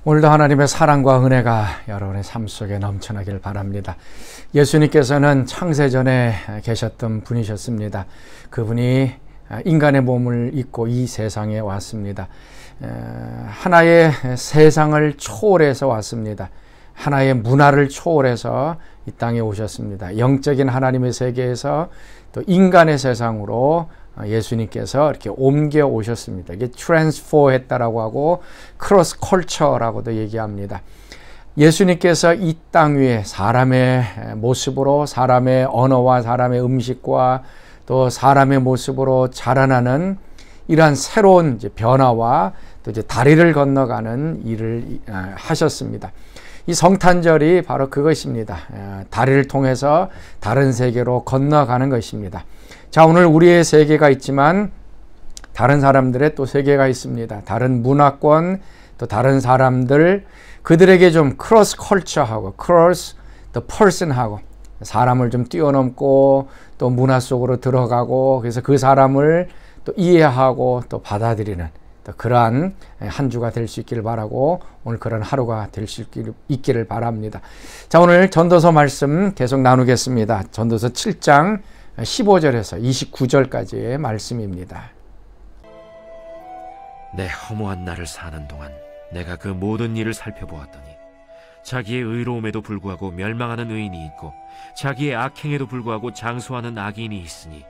오늘도 하나님의 사랑과 은혜가 여러분의 삶 속에 넘쳐나길 바랍니다. 예수님께서는 창세전에 계셨던 분이셨습니다. 그분이 인간의 몸을 입고 이 세상에 왔습니다. 하나의 세상을 초월해서 왔습니다. 하나의 문화를 초월해서 이 땅에 오셨습니다. 영적인 하나님의 세계에서 또 인간의 세상으로 예수님께서 이렇게 옮겨 오셨습니다. 이게 트랜스포 했다라고 하고 크로스 컬처라고도 얘기합니다. 예수님께서 이 땅 위에 사람의 모습으로 사람의 언어와 사람의 음식과 또 사람의 모습으로 자라나는 이러한 새로운 이제 변화와 또 이제 다리를 건너가는 일을 하셨습니다. 이 성탄절이 바로 그것입니다. 다리를 통해서 다른 세계로 건너가는 것입니다. 자, 오늘 우리의 세계가 있지만 다른 사람들의 또 세계가 있습니다. 다른 문화권, 또 다른 사람들, 그들에게 좀 크로스 컬처하고 크로스 더 퍼슨하고 사람을 좀 뛰어넘고 또 문화 속으로 들어가고 그래서 그 사람을 또 이해하고 또 받아들이는 또 그러한 한 주가 될 수 있기를 바라고 오늘 그런 하루가 될 수 있기를 바랍니다. 자, 오늘 전도서 말씀 계속 나누겠습니다. 전도서 7장 15절에서 29절까지의 말씀입니다. 내 허무한 날을 사는 동안 내가 그 모든 일을 살펴보았더니 자기의 의로움에도 불구하고 멸망하는 의인이 있고 자기의 악행에도 불구하고 장수하는 악인이 있으니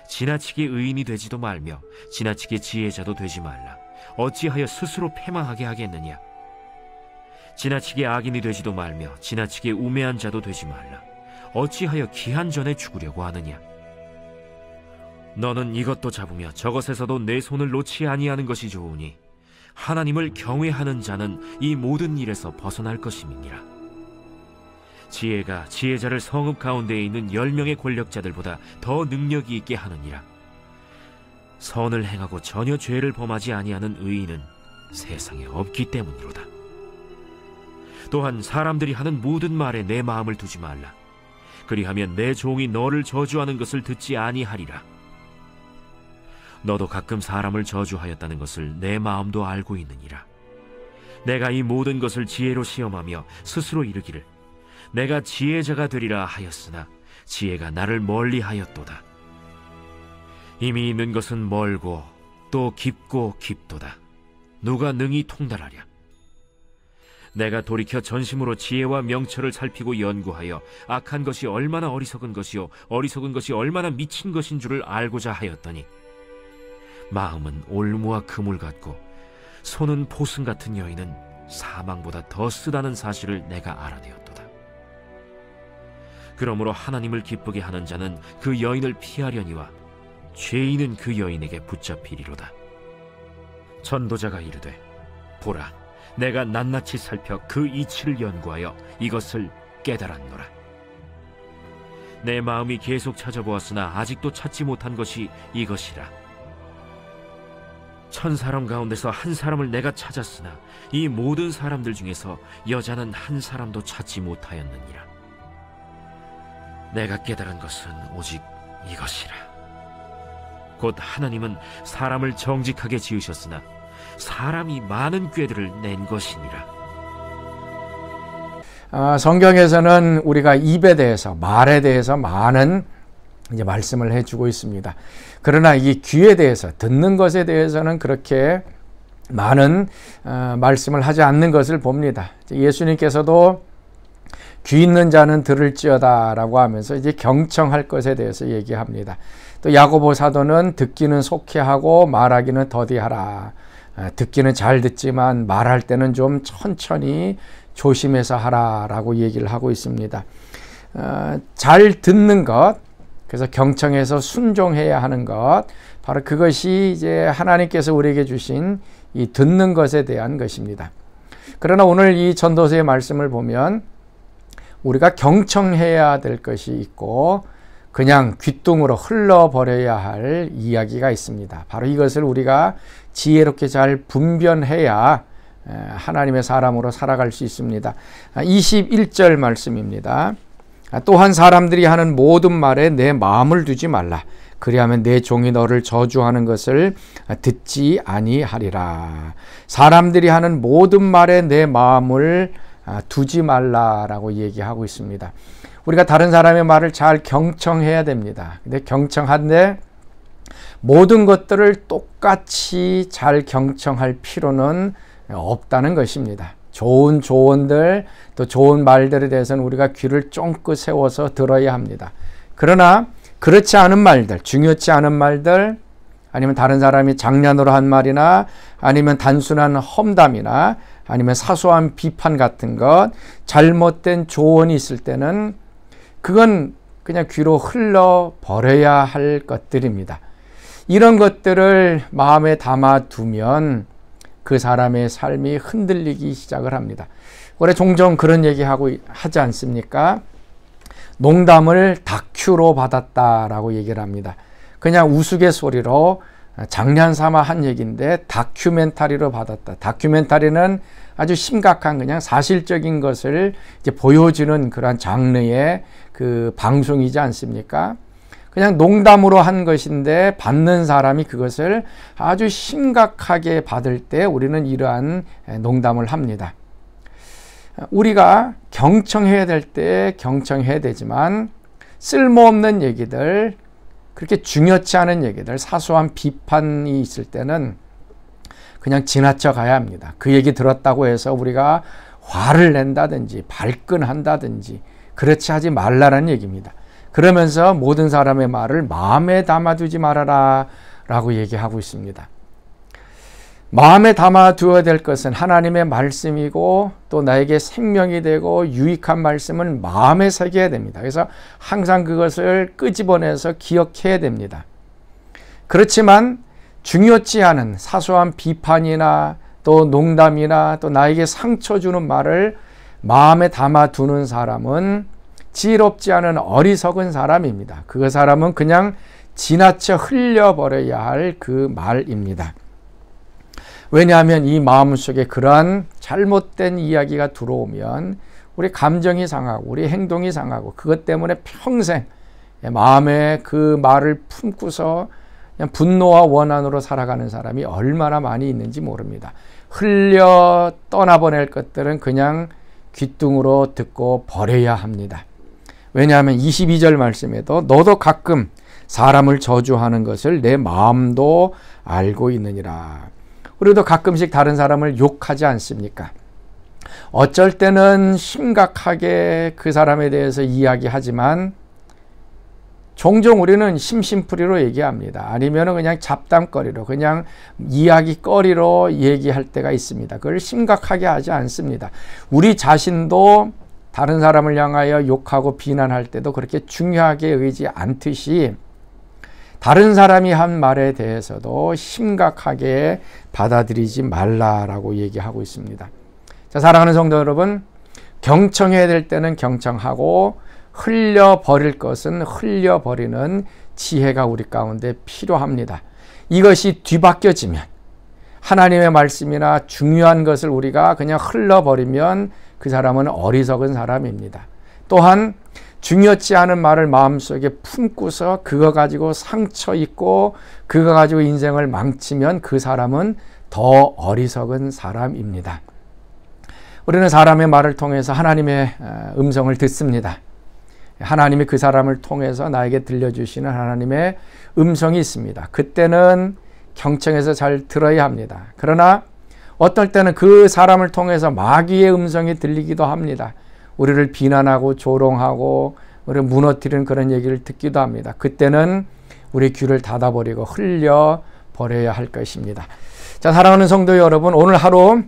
지나치게 의인이 되지도 말며 지나치게 지혜자도 되지 말라. 어찌하여 스스로 패망하게 하겠느냐. 지나치게 악인이 되지도 말며 지나치게 우매한 자도 되지 말라. 어찌하여 기한 전에 죽으려고 하느냐. 너는 이것도 잡으며 저것에서도 내 손을 놓지 아니하는 것이 좋으니 하나님을 경외하는 자는 이 모든 일에서 벗어날 것임이니라. 지혜가 지혜자를 성읍 가운데에 있는 10명의 권력자들보다 더 능력이 있게 하느니라. 선을 행하고 전혀 죄를 범하지 아니하는 의인은 세상에 없기 때문이로다. 또한 사람들이 하는 모든 말에 내 마음을 두지 말라. 그리하면 내 종이 너를 저주하는 것을 듣지 아니하리라. 너도 가끔 사람을 저주하였다는 것을 내 마음도 알고 있느니라. 내가 이 모든 것을 지혜로 시험하며 스스로 이르기를 내가 지혜자가 되리라 하였으나 지혜가 나를 멀리하였도다. 이미 있는 것은 멀고 또 깊고 깊도다. 누가 능히 통달하랴. 내가 돌이켜 전심으로 지혜와 명철을 살피고 연구하여 악한 것이 얼마나 어리석은 것이요 어리석은 것이 얼마나 미친 것인 줄을 알고자 하였더니 마음은 올무와 그물 같고 손은 포승 같은 여인은 사망보다 더 쓰다는 사실을 내가 알아내었도다. 그러므로 하나님을 기쁘게 하는 자는 그 여인을 피하려니와 죄인은 그 여인에게 붙잡히리로다. 전도자가 이르되 보라, 내가 낱낱이 살펴 그 이치를 연구하여 이것을 깨달았노라. 내 마음이 계속 찾아보았으나 아직도 찾지 못한 것이 이것이라. 1000사람 가운데서 한 사람을 내가 찾았으나 이 모든 사람들 중에서 여자는 한 사람도 찾지 못하였느니라. 내가 깨달은 것은 오직 이것이라. 곧 하나님은 사람을 정직하게 지으셨으나 사람이 많은 꾀들을 낸 것이니라. 성경에서는 우리가 입에 대해서 말에 대해서 많은 이제 말씀을 해주고 있습니다. 그러나 이 귀에 대해서 듣는 것에 대해서는 그렇게 많은 말씀을 하지 않는 것을 봅니다. 예수님께서도 귀 있는 자는 들을지어다라고 하면서 이제 경청할 것에 대해서 얘기합니다. 또 야고보 사도는 듣기는 속히하고 말하기는 더디하라. 듣기는 잘 듣지만 말할 때는 좀 천천히 조심해서 하라라고 얘기를 하고 있습니다. 잘 듣는 것, 그래서 경청해서 순종해야 하는 것, 바로 그것이 이제 하나님께서 우리에게 주신 이 듣는 것에 대한 것입니다. 그러나 오늘 이 전도서의 말씀을 보면 우리가 경청해야 될 것이 있고 그냥 귓등으로 흘러버려야 할 이야기가 있습니다. 바로 이것을 우리가 지혜롭게 잘 분별해야 하나님의 사람으로 살아갈 수 있습니다. 21절 말씀입니다. 또한 사람들이 하는 모든 말에 내 마음을 두지 말라. 그리하면 내 종이 너를 저주하는 것을 듣지 아니하리라. 사람들이 하는 모든 말에 내 마음을 두지 말라라고 얘기하고 있습니다. 우리가 다른 사람의 말을 잘 경청해야 됩니다. 근데 경청한데 모든 것들을 똑같이 잘 경청할 필요는 없다는 것입니다. 좋은 조언들, 또 좋은 말들에 대해서는 우리가 귀를 쫑긋 세워서 들어야 합니다. 그러나 그렇지 않은 말들, 중요치 않은 말들, 아니면 다른 사람이 장난으로 한 말이나 아니면 단순한 험담이나 아니면 사소한 비판 같은 것, 잘못된 조언이 있을 때는 그건 그냥 귀로 흘러버려야 할 것들입니다. 이런 것들을 마음에 담아두면 그 사람의 삶이 흔들리기 시작을 합니다. 올해 종종 그런 얘기하고 하지 않습니까? 농담을 다큐로 받았다라고 얘기를 합니다. 그냥 우스갯소리로 장난삼아 한 얘기인데 다큐멘터리로 받았다. 다큐멘터리는 아주 심각한 그냥 사실적인 것을 이제 보여주는 그런 장르의 그 방송이지 않습니까? 그냥 농담으로 한 것인데 받는 사람이 그것을 아주 심각하게 받을 때 우리는 이러한 농담을 합니다. 우리가 경청해야 될 때 경청해야 되지만 쓸모없는 얘기들, 그렇게 중요치 않은 얘기들, 사소한 비판이 있을 때는 그냥 지나쳐 가야 합니다. 그 얘기 들었다고 해서 우리가 화를 낸다든지 발끈한다든지 그렇지 하지 말라는 얘기입니다. 그러면서 모든 사람의 말을 마음에 담아두지 말아라 라고 얘기하고 있습니다. 마음에 담아두어야 될 것은 하나님의 말씀이고 또 나에게 생명이 되고 유익한 말씀은 마음에 새겨야 됩니다. 그래서 항상 그것을 끄집어내서 기억해야 됩니다. 그렇지만 중요치 않은 사소한 비판이나 또 농담이나 또 나에게 상처 주는 말을 마음에 담아두는 사람은 지혜롭지 않은 어리석은 사람입니다. 그 사람은 그냥 지나쳐 흘려버려야 할 그 말입니다. 왜냐하면 이 마음속에 그러한 잘못된 이야기가 들어오면 우리 감정이 상하고 우리 행동이 상하고 그것 때문에 평생 마음에 그 말을 품고서 그냥 분노와 원한으로 살아가는 사람이 얼마나 많이 있는지 모릅니다. 흘려 떠나보낼 것들은 그냥 귓등으로 듣고 버려야 합니다. 왜냐하면 22절 말씀에도 너도 가끔 사람을 저주하는 것을 내 마음도 알고 있느니라. 우리도 가끔씩 다른 사람을 욕하지 않습니까? 어쩔 때는 심각하게 그 사람에 대해서 이야기하지만 종종 우리는 심심풀이로 얘기합니다. 아니면 그냥 잡담거리로, 그냥 이야기거리로 얘기할 때가 있습니다. 그걸 심각하게 하지 않습니다. 우리 자신도 다른 사람을 향하여 욕하고 비난할 때도 그렇게 중요하게 여기지 않듯이 다른 사람이 한 말에 대해서도 심각하게 받아들이지 말라라고 얘기하고 있습니다. 자, 사랑하는 성도 여러분, 경청해야 될 때는 경청하고 흘려버릴 것은 흘려버리는 지혜가 우리 가운데 필요합니다. 이것이 뒤바뀌어지면 하나님의 말씀이나 중요한 것을 우리가 그냥 흘러버리면 그 사람은 어리석은 사람입니다. 또한 중요치 않은 말을 마음속에 품고서 그거 가지고 상처 입고 그거 가지고 인생을 망치면 그 사람은 더 어리석은 사람입니다. 우리는 사람의 말을 통해서 하나님의 음성을 듣습니다. 하나님이 그 사람을 통해서 나에게 들려주시는 하나님의 음성이 있습니다. 그때는 경청해서 잘 들어야 합니다. 그러나 어떨 때는 그 사람을 통해서 마귀의 음성이 들리기도 합니다. 우리를 비난하고 조롱하고 우리를 무너뜨리는 그런 얘기를 듣기도 합니다. 그때는 우리 귀를 닫아버리고 흘려버려야 할 것입니다. 자, 사랑하는 성도 여러분, 오늘 하루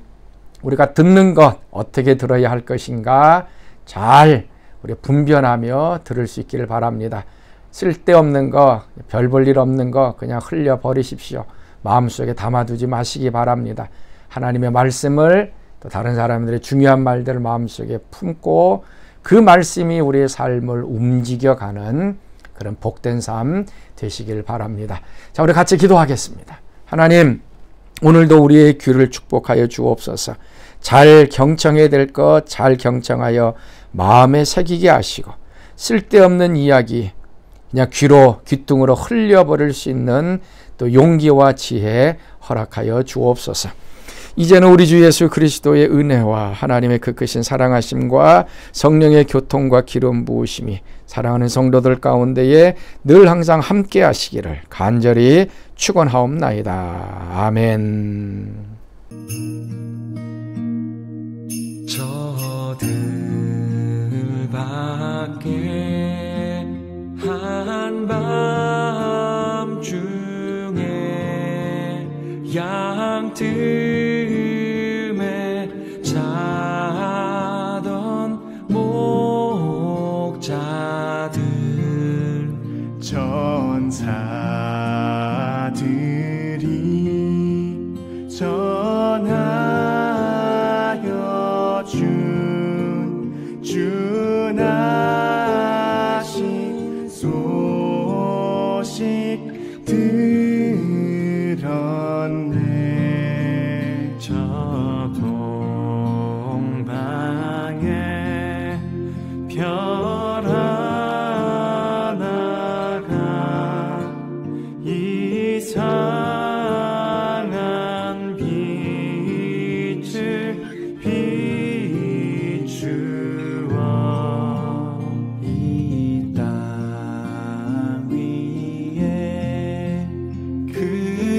우리가 듣는 것 어떻게 들어야 할 것인가 잘 우리 분별하며 들을 수 있기를 바랍니다. 쓸데없는 거, 별 볼 일 없는 거 그냥 흘려버리십시오. 마음속에 담아두지 마시기 바랍니다. 하나님의 말씀을 또 다른 사람들의 중요한 말들을 마음속에 품고 그 말씀이 우리의 삶을 움직여가는 그런 복된 삶 되시길 바랍니다. 자, 우리 같이 기도하겠습니다. 하나님, 오늘도 우리의 귀를 축복하여 주옵소서. 잘 경청해야 될 것 잘 경청하여 마음에 새기게 하시고 쓸데없는 이야기, 그냥 귀등으로 흘려버릴 수 있는 또 용기와 지혜 허락하여 주옵소서. 이제는 우리 주 예수 그리스도의 은혜와 하나님의 그 크신 사랑하심과 성령의 교통과 기름 부으심이 사랑하는 성도들 가운데에 늘 항상 함께 하시기를 간절히 축원하옵나이다. 아멘. 저들 밖에 한밤중에 양틈에 자던 목자들 전사들이 전하여 준 주나신 소식 들었네. 저 동방에 별 하나가 이상한 빛을 비추어 이 땅 위에 그